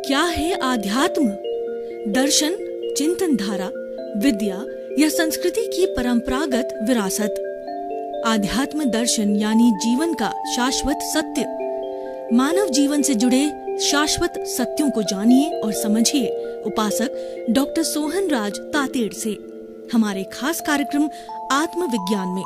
क्या है आध्यात्म? दर्शन, चिंतन धारा, विद्या या संस्कृति की परंपरागत विरासत। आध्यात्म दर्शन यानी जीवन का शाश्वत सत्य। मानव जीवन से जुड़े शाश्वत सत्यों को जानिए और समझिए उपासक डॉक्टर सोहन राज तातेड़ से हमारे खास कार्यक्रम आत्मविज्ञान में।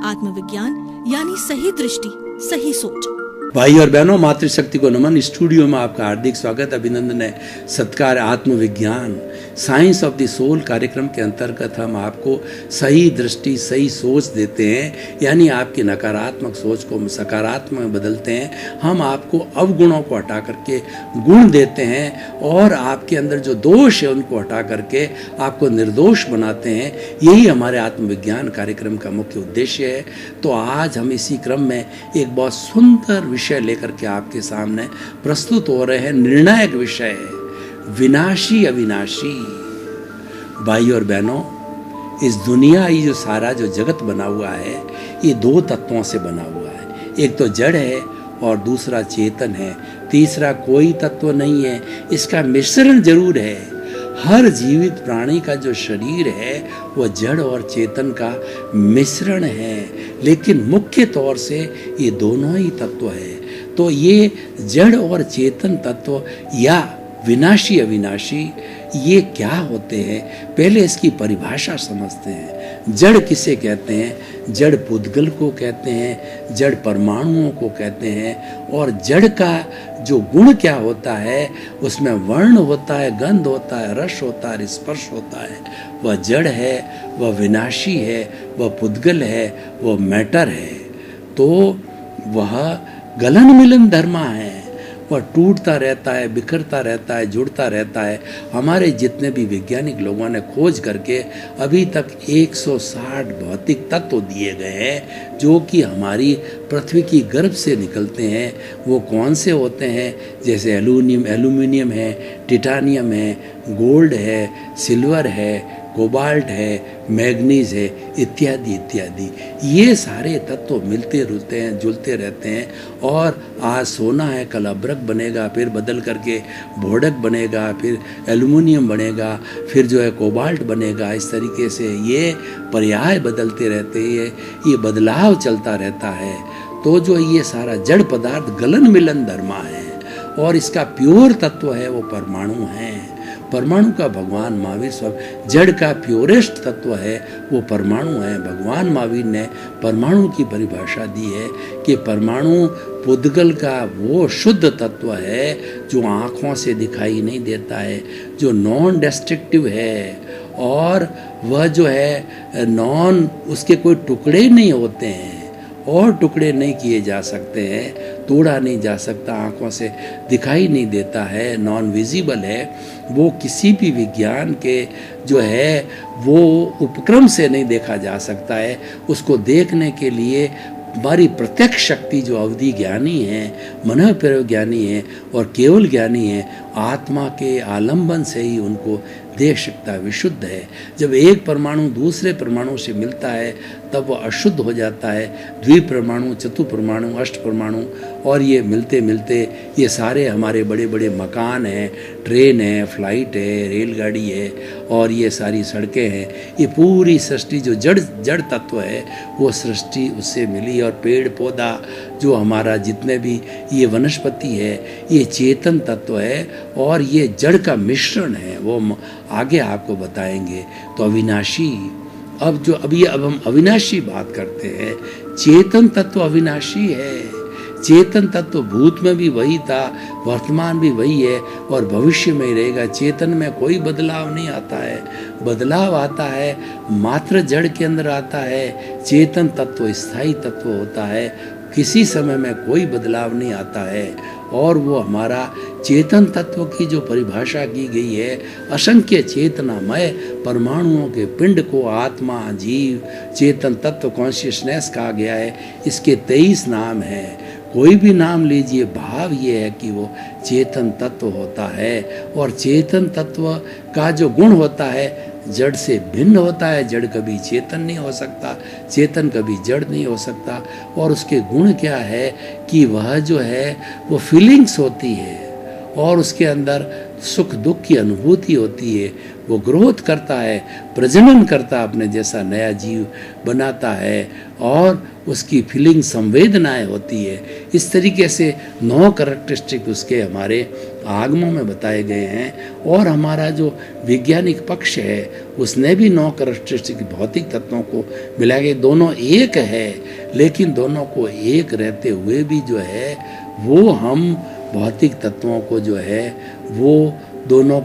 आत्मविज्ञान यानी सही दृष्टि, सही सोच। भाई और बहनों, मातृशक्ति को नमन। स्टूडियो में आपका हार्दिक स्वागत, अभिनंदन है, सत्कार। आत्मविज्ञान साइंस ऑफ द सोल कार्यक्रम के अंतर्गत हम आपको सही दृष्टि, सही सोच देते हैं, यानी आपकी नकारात्मक सोच को सकारात्मक में बदलते हैं। हम आपको अवगुणों को हटा करके गुण देते हैं और आपके अंदर जो दोष है उनको हटा करके आपको निर्दोष बनाते हैं। यही हमारे आत्मविज्ञान कार्यक्रम का मुख्य उद्देश्य है। तो आज हम इसी क्रम में एक बहुत सुंदर विषय लेकर के आपके सामने प्रस्तुत हो रहे हैं। निर्णायक विषय है विनाशी अविनाशी। भाई और बहनों, इस दुनिया, ये जो सारा जो जगत बना हुआ है, ये दो तत्वों से बना हुआ है। एक तो जड़ है और दूसरा चेतन है। तीसरा कोई तत्व नहीं है, इसका मिश्रण जरूर है। हर जीवित प्राणी का जो शरीर है वह जड़ और चेतन का मिश्रण है, लेकिन मुख्य तौर से ये दोनों ही तत्व है। तो ये जड़ और चेतन तत्व या विनाशी अविनाशी, ये क्या होते हैं? पहले इसकी परिभाषा समझते हैं। जड़ किसे कहते हैं? जड़ पुद्गल को कहते हैं, जड़ परमाणुओं को कहते हैं। और जड़ का जो गुण क्या होता है, उसमें वर्ण होता है, गंध होता है, रस होता है, स्पर्श होता है। वह जड़ है, वह विनाशी है, वह पुद्गल है, वह मैटर है। तो वह गलन मिलन धर्मा है। वह टूटता रहता है, बिखरता रहता है, जुड़ता रहता है। हमारे जितने भी वैज्ञानिक लोगों ने खोज करके अभी तक 160 भौतिक तत्व दिए गए हैं जो कि हमारी पृथ्वी की गर्भ से निकलते हैं। वो कौन से होते हैं? जैसे एल्यूमिनियम है, टिटानियम है, गोल्ड है, सिल्वर है, कोबाल्ट है, मैग्नीज है, इत्यादि इत्यादि। ये सारे तत्व मिलते जुलते हैं, जुलते रहते हैं। और आज सोना है, कल अभ्रक बनेगा, फिर बदल करके भोडक बनेगा, फिर एल्युमिनियम बनेगा, फिर जो है कोबाल्ट बनेगा। इस तरीके से ये पर्याय बदलते रहते हैं, ये बदलाव चलता रहता है। तो जो ये सारा जड़ पदार्थ गलन मिलन धर्मा है और इसका प्योर तत्व है वो परमाणु है। परमाणु का भगवान महावीर स्वयं, जड़ का प्योरेस्ट तत्व है वो परमाणु है। भगवान महावीर ने परमाणु की परिभाषा दी है कि परमाणु पुद्गल का वो शुद्ध तत्व है जो आँखों से दिखाई नहीं देता है, जो नॉन डिस्ट्रक्टिव है। और वह जो है नॉन, उसके कोई टुकड़े नहीं होते हैं और टुकड़े नहीं किए जा सकते हैं, तोड़ा नहीं जा सकता, आँखों से दिखाई नहीं देता है, नॉन विजिबल है। वो किसी भी विज्ञान के जो है वो उपक्रम से नहीं देखा जा सकता है। उसको देखने के लिए हमारी प्रत्यक्ष शक्ति जो अवधि ज्ञानी है, मन ज्ञानी है और केवल ज्ञानी है, आत्मा के आलंबन से ही उनको देख सकता है, विशुद्ध है। जब एक परमाणु दूसरे परमाणु से मिलता है तब वह अशुद्ध हो जाता है। द्विपरमाणु, चतुपरमाणु, अष्टपरमाणु, और ये मिलते मिलते ये सारे हमारे बड़े बड़े मकान हैं, ट्रेन है, फ्लाइट है, रेलगाड़ी है और ये सारी सड़कें हैं। ये पूरी सृष्टि जो जड़ तत्व है वो सृष्टि उससे मिली। और पेड़ पौधा जो हमारा जितने भी ये वनस्पति है, ये चेतन तत्व है और ये जड़ का मिश्रण है। वो आगे आपको बताएंगे। तो अविनाशी, अब हम अविनाशी बात करते हैं। चेतन तत्व अविनाशी है। चेतन तत्व भूत में भी वही था, वर्तमान भी वही है और भविष्य में ही रहेगा। चेतन में कोई बदलाव नहीं आता है। बदलाव आता है मात्र जड़ के अंदर आता है। चेतन तत्व स्थायी तत्व होता है, किसी समय में कोई बदलाव नहीं आता है। और वो हमारा चेतन तत्व की जो परिभाषा की गई है, असंख्य चेतनामय परमाणुओं के पिंड को आत्मा, जीव, चेतन तत्व, कॉन्शियसनेस कहा गया है। इसके 23 नाम हैं। कोई भी नाम लीजिए, भाव ये है कि वो चेतन तत्व होता है। और चेतन तत्व का जो गुण होता है जड़ से भिन्न होता है। जड़ कभी चेतन नहीं हो सकता, चेतन कभी जड़ नहीं हो सकता। और उसके गुण क्या है कि वह जो है वो फीलिंग्स होती है और उसके अंदर सुख दुख की अनुभूति होती है, वो ग्रोथ करता है, प्रजनन करता है, अपने जैसा नया जीव बनाता है और उसकी फीलिंग संवेदनाएं होती है। इस तरीके से 9 कैरेक्टरिस्टिक उसके हमारे आगमों में बताए गए हैं। और हमारा जो वैज्ञानिक पक्ष है उसने भी 9 कैरेक्टरिस्टिक भौतिक तत्वों को मिला के, दोनों एक है लेकिन दोनों को एक रहते हुए भी जो है वो हम भौतिक तत्वों को जो है वो दोनों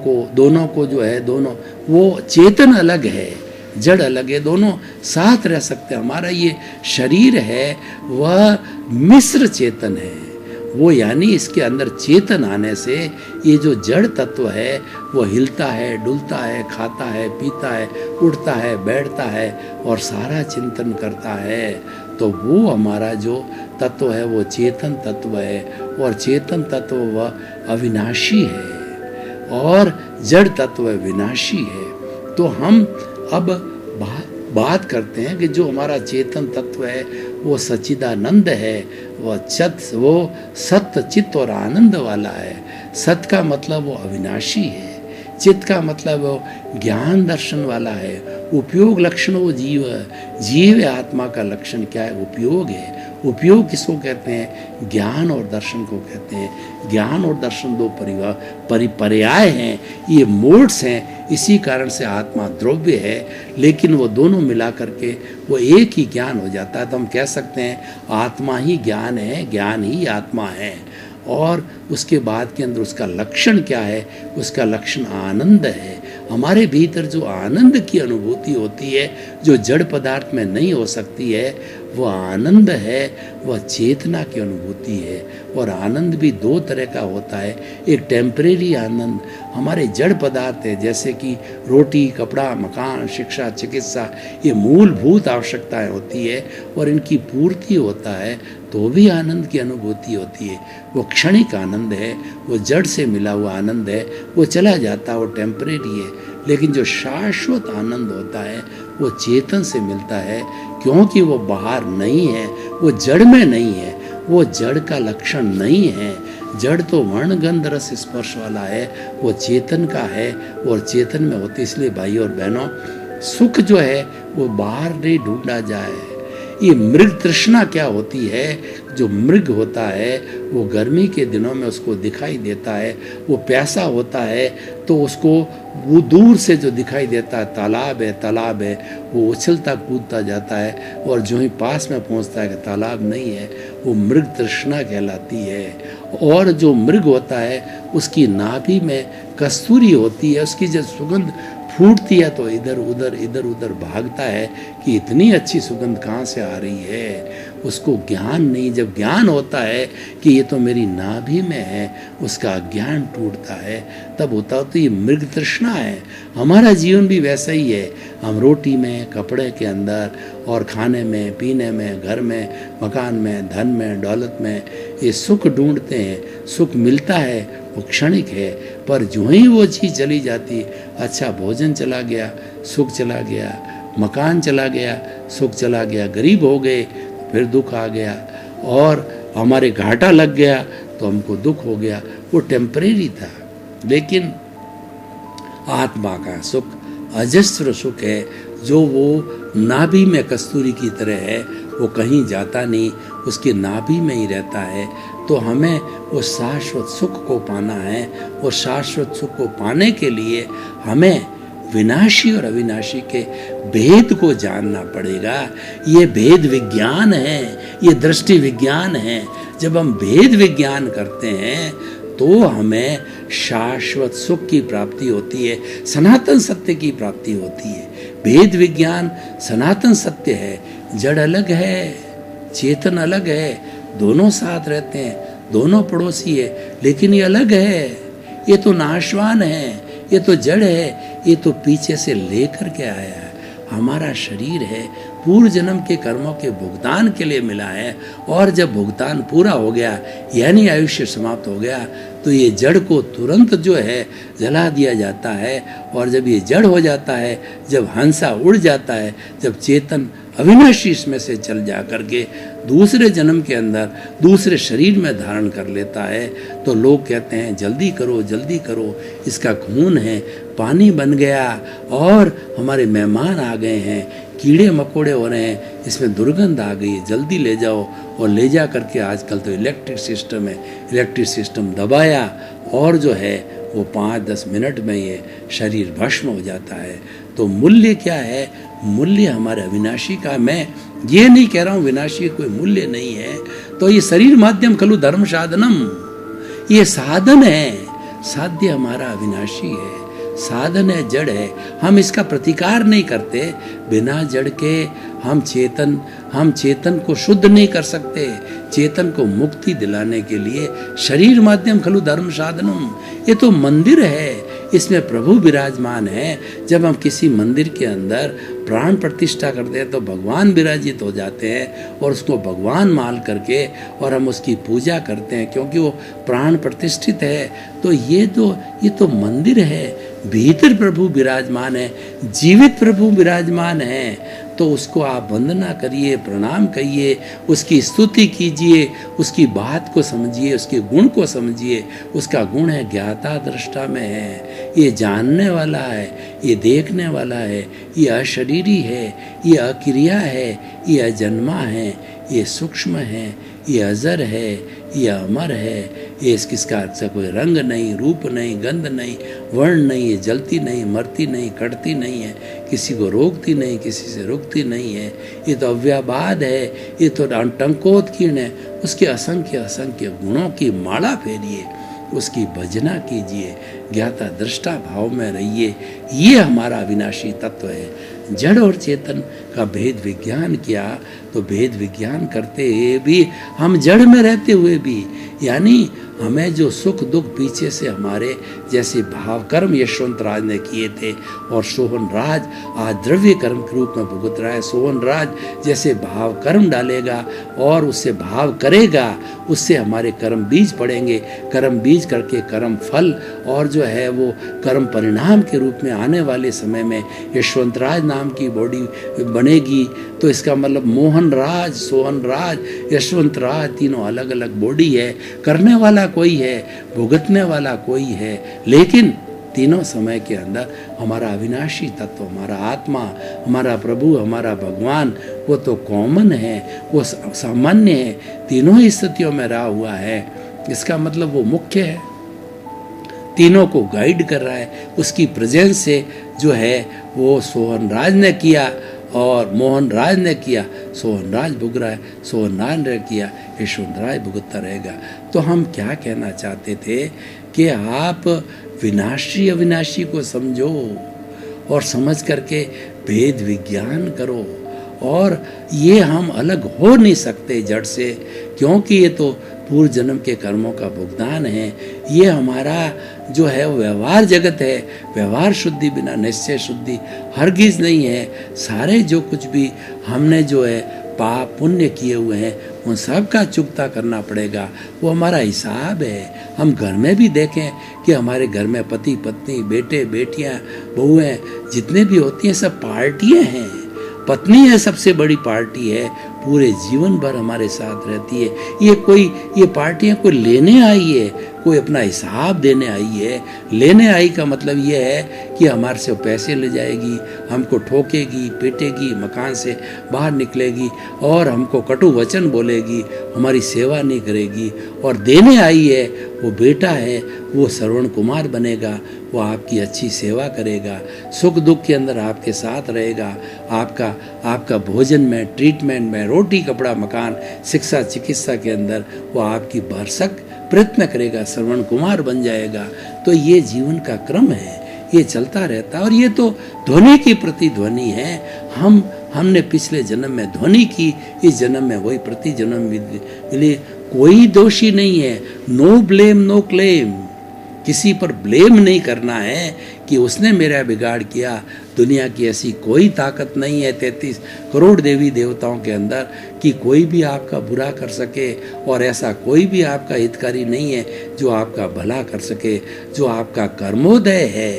को जो है दोनों वो चेतन अलग है, जड़ अलग है, दोनों साथ रह सकते हैं। हमारा ये शरीर है वह मिश्र चेतन है, वो यानी इसके अंदर चेतन आने से ये जो जड़ तत्व है वो हिलता है, डुलता है, खाता है, पीता है, उठता है, बैठता है और सारा चिंतन करता है। तो वो हमारा जो तत्व है वो चेतन तत्व है और चेतन तत्व वह अविनाशी है और जड़ तत्व विनाशी है। तो हम अब बात करते हैं कि जो हमारा चेतन तत्व है वो सच्चिदानंद है, वो सत्य चित्त और आनंद वाला है। सत का मतलब वो अविनाशी है, चित्त का मतलब वो ज्ञान दर्शन वाला है, उपयोग लक्षण वो जीव है। आत्मा का लक्षण क्या है? उपयोग है। उपयोग किसको कहते हैं? ज्ञान और दर्शन को कहते हैं। ज्ञान और दर्शन 2 पर्याय हैं, ये मोड्स हैं। इसी कारण से आत्मा द्रव्य है, लेकिन वो दोनों मिला करके वो एक ही ज्ञान हो जाता है। तो हम कह सकते हैं आत्मा ही ज्ञान है, ज्ञान ही आत्मा है। और उसके बाद के अंदर उसका लक्षण क्या है? उसका लक्षण आनंद है। हमारे भीतर जो आनंद की अनुभूति होती है जो जड़ पदार्थ में नहीं हो सकती है, वो आनंद है, वह चेतना की अनुभूति है। और आनंद भी 2 तरह का होता है। एक टेम्परेरी आनंद हमारे जड़ पदार्थ है, जैसे कि रोटी, कपड़ा, मकान, शिक्षा, चिकित्सा, ये मूलभूत आवश्यकताएं होती है और इनकी पूर्ति होता है तो भी आनंद की अनुभूति होती है। वो क्षणिक आनंद है, वो जड़ से मिला हुआ आनंद है, वो चला जाता है, वो टेम्परेरी है। लेकिन जो शाश्वत आनंद होता है वो चेतन से मिलता है, क्योंकि वो बाहर नहीं है, वो जड़ में नहीं है, वो जड़ का लक्षण नहीं है। जड़ तो वर्ण गंध रस स्पर्श वाला है, वो चेतन का है और चेतन में होती। इसलिए भाई और बहनों, सुख जो है वो बाहर नहीं ढूंढा जाए। ये मृग तृष्णा क्या होती है? जो मृग होता है वो गर्मी के दिनों में उसको दिखाई देता है, वो प्यासा होता है तो उसको वो दूर से जो दिखाई देता है तालाब है, वो उछलता कूदता जाता है और जो ही पास में पहुंचता है कि तालाब नहीं है, वो मृग तृष्णा कहलाती है। और जो मृग होता है उसकी नाभि में कस्तूरी होती है, उसकी जब सुगंध फूटती है तो इधर उधर भागता है कि इतनी अच्छी सुगंध कहाँ से आ रही है। उसको ज्ञान नहीं, जब ज्ञान होता है कि ये तो मेरी नाभि में है, उसका ज्ञान टूटता है, तब होता तो ये मृग तृष्णा है। हमारा जीवन भी वैसा ही है। हम रोटी में, कपड़े के अंदर और खाने में, पीने में, घर में, मकान में, धन में, दौलत में ये सुख ढूंढते हैं। सुख मिलता है, वो क्षणिक है, पर जो ही वो चीज़ चली जाती, अच्छा भोजन चला गया, सुख चला गया, मकान चला गया, सुख चला गया, गरीब हो गए फिर दुख आ गया, और हमारे घाटा लग गया तो हमको दुख हो गया। वो टेम्परेरी था। लेकिन आत्मा का सुख अजस्र सुख है, जो वो नाभि में कस्तूरी की तरह है, वो कहीं जाता नहीं, उसके नाभि में ही रहता है। तो हमें वो शाश्वत सुख को पाना है, और शाश्वत सुख को पाने के लिए हमें विनाशी और अविनाशी के भेद को जानना पड़ेगा। ये भेद विज्ञान है, ये दृष्टि विज्ञान है। जब हम भेद विज्ञान करते हैं तो हमें शाश्वत सुख की प्राप्ति होती है, सनातन सत्य की प्राप्ति होती है। भेद विज्ञान सनातन सत्य है, जड़ अलग है, चेतन अलग है, दोनों साथ रहते हैं, दोनों पड़ोसी है, लेकिन ये अलग है। ये तो नाशवान है, ये तो जड़ है, ये तो पीछे से लेकर के आया है। हमारा शरीर है, पूर्व जन्म के कर्मों के भुगतान के लिए मिला है, और जब भुगतान पूरा हो गया यानी आयुष्य समाप्त हो गया तो ये जड़ को तुरंत जो है जला दिया जाता है। और जब ये जड़ हो जाता है, जब हंसा उड़ जाता है, जब चेतन अविनाशी इसमें से चल जा करके दूसरे जन्म के अंदर दूसरे शरीर में धारण कर लेता है, तो लोग कहते हैं जल्दी करो जल्दी करो, इसका खून है पानी बन गया और हमारे मेहमान आ गए हैं, कीड़े मकोड़े हो रहे हैं, इसमें दुर्गंध आ गई है, जल्दी ले जाओ। और ले जा करके आजकल तो इलेक्ट्रिक सिस्टम है, इलेक्ट्रिक सिस्टम दबाया और जो है वो 5-10 मिनट में ये शरीर भस्म हो जाता है। तो मूल्य क्या है? मूल्य हमारे अविनाशी का। मैं ये नहीं कह रहा हूँ विनाशी कोई मूल्य नहीं है। तो ये शरीर माध्यम खलु धर्म साधनम, ये साधन है, साध्य हमारा अविनाशी है, साधन है, जड़ है। हम इसका प्रतिकार नहीं करते, बिना जड़ के हम चेतन को शुद्ध नहीं कर सकते। चेतन को मुक्ति दिलाने के लिए शरीर माध्यम खलु धर्म साधनम, ये तो मंदिर है, इसमें प्रभु विराजमान है। जब हम किसी मंदिर के अंदर प्राण प्रतिष्ठा करते हैं तो भगवान विराजित हो जाते हैं और उसको भगवान मान करके और हम उसकी पूजा करते हैं क्योंकि वो प्राण प्रतिष्ठित है। तो ये तो मंदिर है, भीतर प्रभु विराजमान है, जीवित प्रभु विराजमान है। तो उसको आप वंदना करिए, प्रणाम करिए, उसकी स्तुति कीजिए, उसकी बात को समझिए, उसके गुण को समझिए। उसका गुण है ज्ञाता दृष्टा में है, ये जानने वाला है, ये देखने वाला है, ये अशरीरी है, ये अक्रिया है, ये अजन्मा है, ये सूक्ष्म है, ये अजर है, ये अमर है, ये इसका कोई रंग नहीं, रूप नहीं, गंध नहीं, वर्ण नहीं, ये जलती नहीं, मरती नहीं, कटती नहीं है, किसी को रोकती नहीं, किसी से रुकती नहीं है। ये तो अव्याबाद है, ये तो टंकोत्कीर्ण है। उसके असंख्य असंख्य गुणों की माला फेरिए, उसकी भजना कीजिए, ज्ञाता दृष्टा भाव में रहिए। ये हमारा अविनाशी तत्व है। जड़ और चेतन का भेद विज्ञान किया तो भेद विज्ञान करते हुए भी हम जड़ में रहते हुए भी, यानी हमें जो सुख दुख पीछे से हमारे जैसे भाव कर्म यशवंत राज ने किए थे और सोहन राज आज द्रव्य कर्म के रूप में भुगत रहा है। सोहन राज जैसे भाव कर्म डालेगा और उससे भाव करेगा, उससे हमारे कर्म बीज पड़ेंगे, कर्म बीज करके कर्म फल और जो है वो कर्म परिणाम के रूप में आने वाले समय में यशवंत राज नाम की बॉडी बनेगी। तो इसका मतलब मोहन राज, सोहन राज, यशवंत राज तीनों अलग अलग बॉडी है। करने वाला कोई है, भुगतने वाला कोई है, लेकिन तीनों समय के अंदर हमारा अविनाशी तत्व, हमारा आत्मा, हमारा प्रभु, हमारा भगवान, वो तो कॉमन है, वो सामान्य है, तीनों ही स्थितियों में रहा हुआ है। इसका मतलब वो मुख्य है, तीनों को गाइड कर रहा है। उसकी प्रेजेंस से जो है वो सोहन राज ने किया और मोहन राज ने किया, सोहन राज भुग रहा है, सोहन राज ने किया, यशवंत राज भुगतता रहेगा। तो हम क्या कहना चाहते थे कि आप विनाशी अविनाशी को समझो और समझ करके भेद विज्ञान करो। और ये हम अलग हो नहीं सकते जड़ से, क्योंकि ये तो पूर्व जन्म के कर्मों का भुगतान है। ये हमारा जो है व्यवहार जगत है, व्यवहार शुद्धि बिना निश्चय शुद्धि हरगिज नहीं है। सारे जो कुछ भी हमने जो है पाप पुण्य किए हुए हैं उन सब का चुकता करना पड़ेगा, वो हमारा हिसाब है। हम घर में भी देखें कि हमारे घर में पति पत्नी, बेटे बेटियां, बहुएं जितने भी होती हैं सब पार्टियां हैं। पत्नी है सबसे बड़ी पार्टी है, पूरे जीवन भर हमारे साथ रहती है। ये पार्टियां कोई लेने आई है, कोई अपना हिसाब देने आई है। लेने आई का मतलब ये है कि हमारे से पैसे ले जाएगी, हमको ठोकेगी, पीटेगी, मकान से बाहर निकलेगी और हमको कटु वचन बोलेगी, हमारी सेवा नहीं करेगी। और देने आई है वो बेटा है, वो श्रवण कुमार बनेगा, वो आपकी अच्छी सेवा करेगा, सुख दुख के अंदर आपके साथ रहेगा, आपका भोजन में, ट्रीटमेंट में, रोटी कपड़ा मकान, शिक्षा चिकित्सा के अंदर वो आपकी भरसक प्रयत्न करेगा, श्रवण कुमार बन जाएगा। तो ये जीवन का क्रम है, ये चलता रहता है। और ये तो ध्वनि की प्रति ध्वनि है। हमने पिछले जन्म में ध्वनि की, इस जन्म में वही प्रति जन्म मिली। कोई दोषी नहीं है, नो ब्लेम नो क्लेम। किसी पर ब्लेम नहीं करना है कि उसने मेरा बिगाड़ किया, दुनिया की ऐसी कोई ताकत नहीं है 33 करोड़ देवी देवताओं के अंदर कि कोई भी आपका बुरा कर सके, और ऐसा कोई भी आपका हितकारी नहीं है जो आपका भला कर सके। जो आपका कर्मोदय है,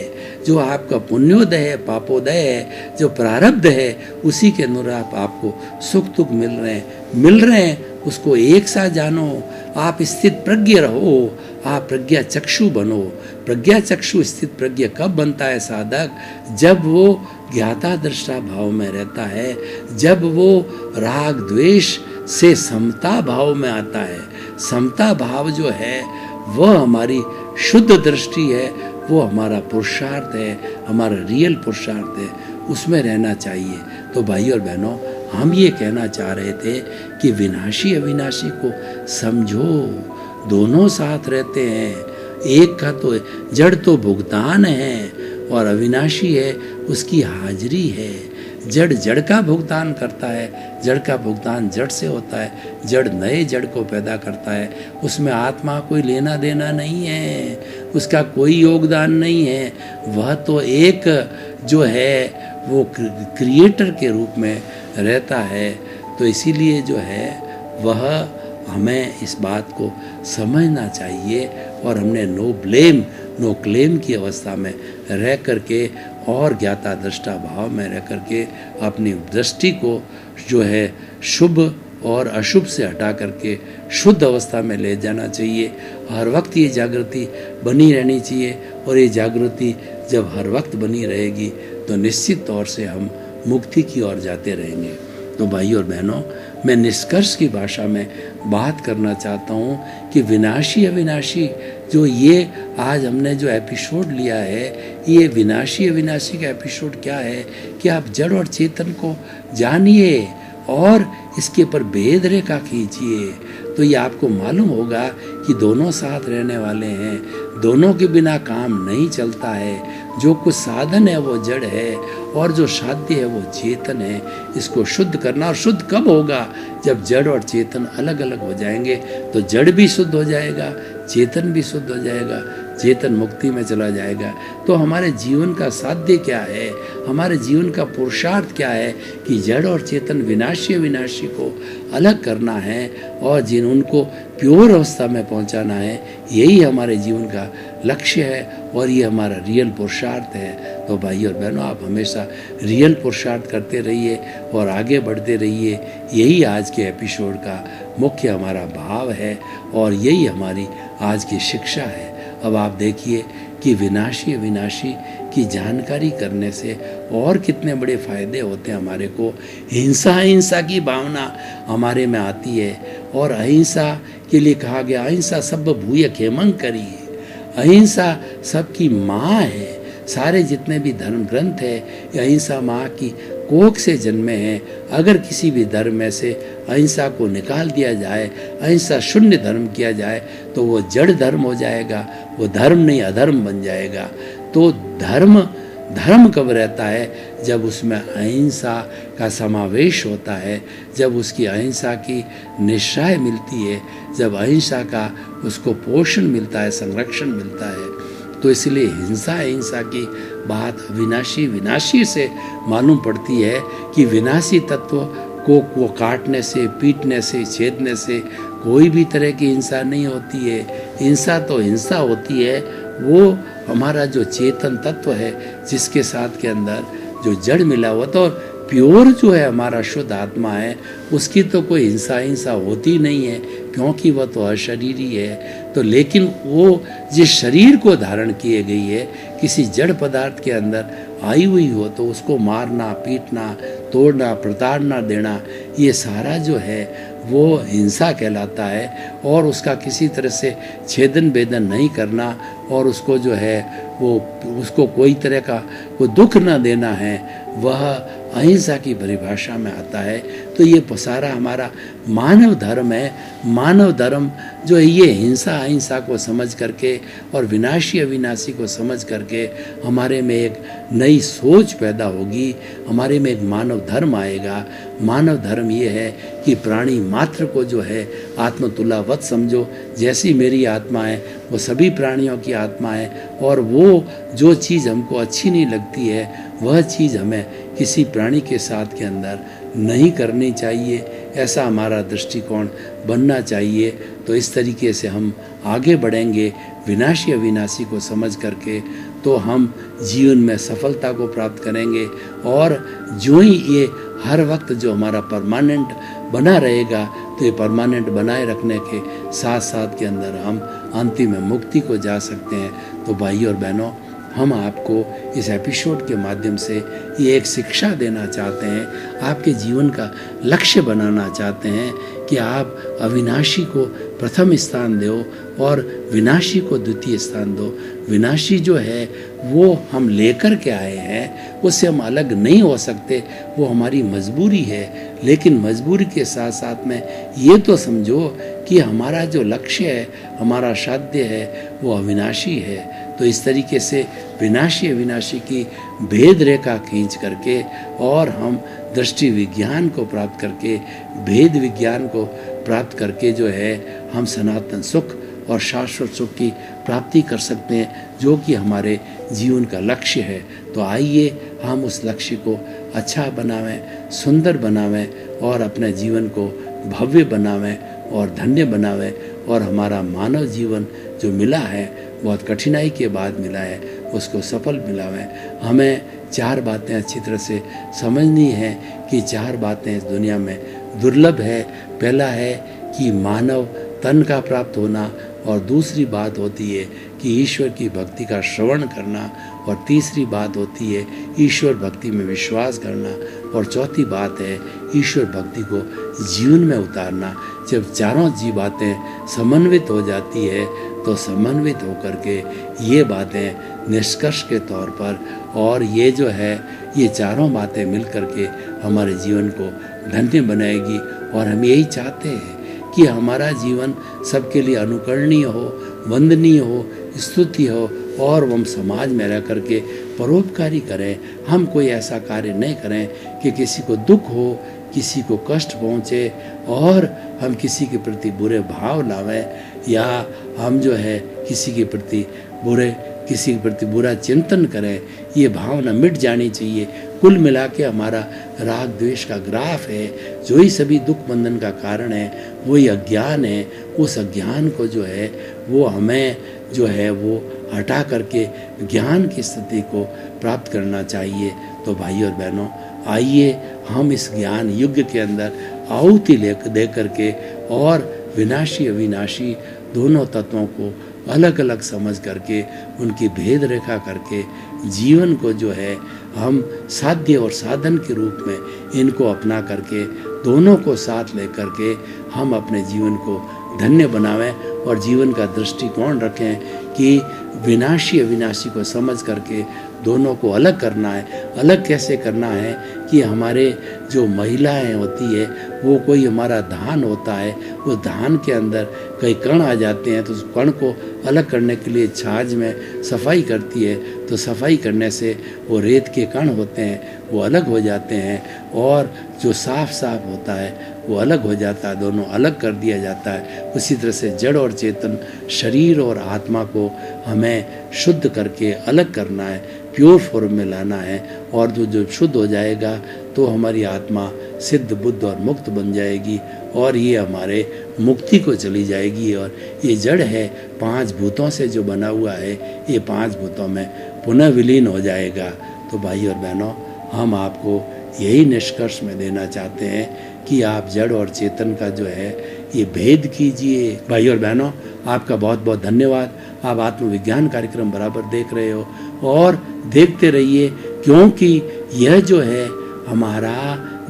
जो आपका पुण्योदय है, पापोदय है, जो प्रारब्ध है, उसी के अनुरूप आपको सुख दुख मिल रहे हैं उसको एक साथ जानो। आप स्थित प्रज्ञ रहो, आप प्रज्ञा चक्षु बनो। प्रज्ञा चक्षु स्थित प्रज्ञ कब बनता है साधक? जब वो ज्ञाता दृष्टा भाव में रहता है, जब वो राग द्वेष से समता भाव में आता है। समता भाव जो है वह हमारी शुद्ध दृष्टि है, वो हमारा पुरुषार्थ है, हमारा रियल पुरुषार्थ है, उसमें रहना चाहिए। तो भाई और बहनों, हम ये कहना चाह रहे थे कि विनाशी अविनाशी को समझो, दोनों साथ रहते हैं। एक का तो जड़ तो भुगतान है और अविनाशी है उसकी हाजिरी है। जड़ जड़ का भुगतान करता है, जड़ का भुगतान जड़ से होता है, जड़ नए जड़ को पैदा करता है, उसमें आत्मा कोई लेना देना नहीं है, उसका कोई योगदान नहीं है। वह तो एक जो है वो क्रिएटर के रूप में रहता है। तो इसीलिए जो है वह हमें इस बात को समझना चाहिए, और हमने नो ब्लेम नो क्लेम की अवस्था में रह करके और ज्ञाता दृष्टा भाव में रह करके अपनी दृष्टि को जो है शुभ और अशुभ से हटा करके शुद्ध अवस्था में ले जाना चाहिए। हर वक्त ये जागृति बनी रहनी चाहिए, और ये जागृति जब हर वक्त बनी रहेगी तो निश्चित तौर से हम मुक्ति की ओर जाते रहेंगे। तो भाई और बहनों, मैं निष्कर्ष की भाषा में बात करना चाहता हूँ कि विनाशी अविनाशी जो ये आज हमने जो एपिसोड लिया है, ये विनाशी अविनाशी का एपिसोड क्या है कि आप जड़ और चेतन को जानिए और इसके ऊपर भेद रेखा खींचिए। तो ये आपको मालूम होगा कि दोनों साथ रहने वाले हैं, दोनों के बिना काम नहीं चलता है। जो कुछ साधन है वो जड़ है और जो साध्य है वो चेतन है। इसको शुद्ध करना, और शुद्ध कब होगा? जब जड़ और चेतन अलग अलग हो जाएंगे तो जड़ भी शुद्ध हो जाएगा, चेतन भी शुद्ध हो जाएगा, चेतन मुक्ति में चला जाएगा। तो हमारे जीवन का साध्य क्या है, हमारे जीवन का पुरुषार्थ क्या है कि जड़ और चेतन विनाशी अविनाशी को अलग करना है और जिन उनको प्योर अवस्था में पहुंचाना है। यही हमारे जीवन का लक्ष्य है और ये हमारा रियल पुरुषार्थ है। तो भाई और बहनों, आप हमेशा रियल पुरुषार्थ करते रहिए और आगे बढ़ते रहिए। यही आज के एपिसोड का मुख्य हमारा भाव है और यही हमारी आज की शिक्षा है। अब आप देखिए कि विनाशी अविनाशी की जानकारी करने से और कितने बड़े फायदे होते हैं हमारे को। हिंसा अहिंसा की भावना हमारे में आती है और अहिंसा के लिए कहा गया अहिंसा सब भूय खेमंग करिए। अहिंसा सबकी माँ है। सारे जितने भी धर्म ग्रंथ है अहिंसा माँ की कोख से जन्मे हैं। अगर किसी भी धर्म में से अहिंसा को निकाल दिया जाए, अहिंसा शून्य धर्म किया जाए तो वो जड़ धर्म हो जाएगा, वो धर्म नहीं अधर्म बन जाएगा। तो धर्म कब रहता है? जब उसमें अहिंसा का समावेश होता है, जब उसकी अहिंसा की निश्चय मिलती है, जब अहिंसा का उसको पोषण मिलता है, संरक्षण मिलता है। तो इसलिए हिंसा अहिंसा की बात विनाशी से मालूम पड़ती है कि विनाशी तत्व को काटने से, पीटने से, छेदने से कोई भी तरह की हिंसा नहीं होती है। हिंसा तो हिंसा होती है वो हमारा जो चेतन तत्व है जिसके साथ के अंदर जो जड़ मिला हुआ तो प्योर जो है हमारा शुद्ध आत्मा है, उसकी तो कोई हिंसा होती नहीं है क्योंकि वह तो अशरीरी है। तो लेकिन वो जिस शरीर को धारण किए गई है किसी जड़ पदार्थ के अंदर आई हुई हो तो उसको मारना, पीटना, तोड़ना, प्रताड़ना देना, ये सारा जो है वो हिंसा कहलाता है। और उसका किसी तरह से छेदन भेदन नहीं करना और उसको जो है वो उसको कोई तरह का वो दुख न देना है, वह अहिंसा की परिभाषा में आता है। तो ये सारा हमारा मानव धर्म है। मानव धर्म जो है ये हिंसा अहिंसा को समझ करके और विनाशी अविनाशी को समझ करके हमारे में एक नई सोच पैदा होगी, हमारे में एक मानव धर्म आएगा। मानव धर्म ये है कि प्राणी मात्र को जो है आत्मतुलावत समझो। जैसी मेरी आत्मा है वो सभी प्राणियों की आत्मा है और वो जो चीज़ हमको अच्छी नहीं लगती है वह चीज़ हमें किसी प्राणी के साथ के अंदर नहीं करनी चाहिए, ऐसा हमारा दृष्टिकोण बनना चाहिए। तो इस तरीके से हम आगे बढ़ेंगे विनाशी अविनाशी को समझ करके, तो हम जीवन में सफलता को प्राप्त करेंगे। और जो ही ये हर वक्त जो हमारा परमानेंट बना रहेगा, तो ये परमानेंट बनाए रखने के साथ साथ के अंदर हम अंतिम में मुक्ति को जा सकते हैं। तो भाई और बहनों, हम आपको इस एपिसोड के माध्यम से ये एक शिक्षा देना चाहते हैं, आपके जीवन का लक्ष्य बनाना चाहते हैं कि आप अविनाशी को प्रथम स्थान दो और विनाशी को द्वितीय स्थान दो। विनाशी जो है वो हम लेकर के आए हैं, उससे हम अलग नहीं हो सकते, वो हमारी मजबूरी है। लेकिन मजबूरी के साथ साथ में ये तो समझो कि हमारा जो लक्ष्य है, हमारा साध्य है, वो अविनाशी है। तो इस तरीके से विनाशी अविनाशी की भेद रेखा खींच करके और हम दृष्टि विज्ञान को प्राप्त करके, भेद विज्ञान को प्राप्त करके जो है हम सनातन सुख और शाश्वत सुख की प्राप्ति कर सकते हैं, जो कि हमारे जीवन का लक्ष्य है। तो आइए हम उस लक्ष्य को अच्छा बनावें, सुंदर बनावें और अपने जीवन को भव्य बनावें और धन्य बनावें। और हमारा मानव जीवन जो मिला है, बहुत कठिनाई के बाद मिला है, उसको सफल मिलावें। हमें 4 बातें अच्छी तरह से समझनी है कि 4 बातें इस दुनिया में दुर्लभ है। पहला है कि मानव तन का प्राप्त होना, और दूसरी बात होती है कि ईश्वर की भक्ति का श्रवण करना, और तीसरी बात होती है ईश्वर भक्ति में विश्वास करना, और चौथी बात है ईश्वर भक्ति को जीवन में उतारना। जब चारों जी बातें समन्वित हो जाती है, तो समन्वित होकर के ये बातें निष्कर्ष के तौर पर, और ये जो है ये चारों बातें मिल करके हमारे जीवन को धन्य बनाएगी। और हम यही चाहते हैं कि हमारा जीवन सबके लिए अनुकरणीय हो, वंदनीय हो, स्तुति हो, और हम समाज में रह करके परोपकारी करें। हम कोई ऐसा कार्य नहीं करें कि किसी को दुख हो, किसी को कष्ट पहुँचे, और हम किसी के प्रति बुरे भाव लावें, या हम जो है किसी के प्रति बुरा चिंतन करें। ये भावना मिट जानी चाहिए। कुल मिला के हमारा राग द्वेष का ग्राफ है, जो ही सभी दुख बंधन का कारण है, वही अज्ञान है। उस अज्ञान को जो है वो हमें जो है वो हटा करके ज्ञान की स्थिति को प्राप्त करना चाहिए। तो भाई और बहनों, आइए हम इस ज्ञान युग के अंदर आहुति दे करके और विनाशी अविनाशी दोनों तत्वों को अलग अलग समझ करके, उनकी भेद रेखा करके जीवन को जो है हम साध्य और साधन के रूप में इनको अपना करके, दोनों को साथ लेकर के हम अपने जीवन को धन्य बनावें। और जीवन का दृष्टिकोण रखें कि विनाशी अविनाशी को समझ करके दोनों को अलग करना है। अलग कैसे करना है कि हमारे जो महिलाएं होती है, वो कोई हमारा धान होता है, वो धान के अंदर कई कण आ जाते हैं, तो उस कण को अलग करने के लिए छाछ में सफाई करती है। तो सफाई करने से वो रेत के कण होते हैं वो अलग हो जाते हैं, और जो साफ साफ होता है वो अलग हो जाता है, दोनों अलग कर दिया जाता है। उसी तरह से जड़ और चेतन, शरीर और आत्मा को हमें शुद्ध करके अलग करना है, प्योर फॉर्म में लाना है। और जो शुद्ध हो जाएगा तो हमारी आत्मा सिद्ध बुद्ध और मुक्त बन जाएगी, और ये हमारे मुक्ति को चली जाएगी। और ये जड़ है 5 भूतों से जो बना हुआ है, ये 5 भूतों में पुनः विलीन हो जाएगा। तो भाई और बहनों, हम आपको यही निष्कर्ष में देना चाहते हैं कि आप जड़ और चेतन का जो है ये भेद कीजिए। भाई और बहनों, आपका बहुत बहुत धन्यवाद। आप आत्मविज्ञान कार्यक्रम बराबर देख रहे हो, और देखते रहिए, क्योंकि यह जो है हमारा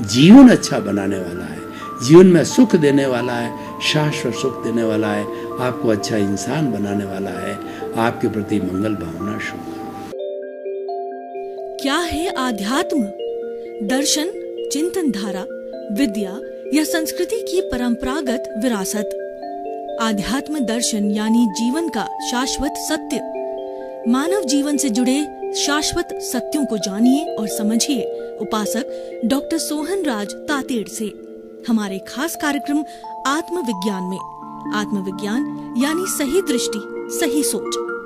जीवन अच्छा बनाने वाला है, जीवन में सुख देने वाला है, शाश्वत सुख देने वाला है, आपको अच्छा इंसान बनाने वाला है। आपके प्रति मंगल भावना शुभ। क्या है आध्यात्म? दर्शन, चिंतन धारा, विद्या या संस्कृति की परंपरागत विरासत। आध्यात्म दर्शन यानी जीवन का शाश्वत सत्य। मानव जीवन से जुड़े शाश्वत सत्यों को जानिए और समझिए उपासक डॉक्टर सोहन राज तातेड़ से हमारे खास कार्यक्रम आत्मविज्ञान में। आत्मविज्ञान यानी सही दृष्टि, सही सोच।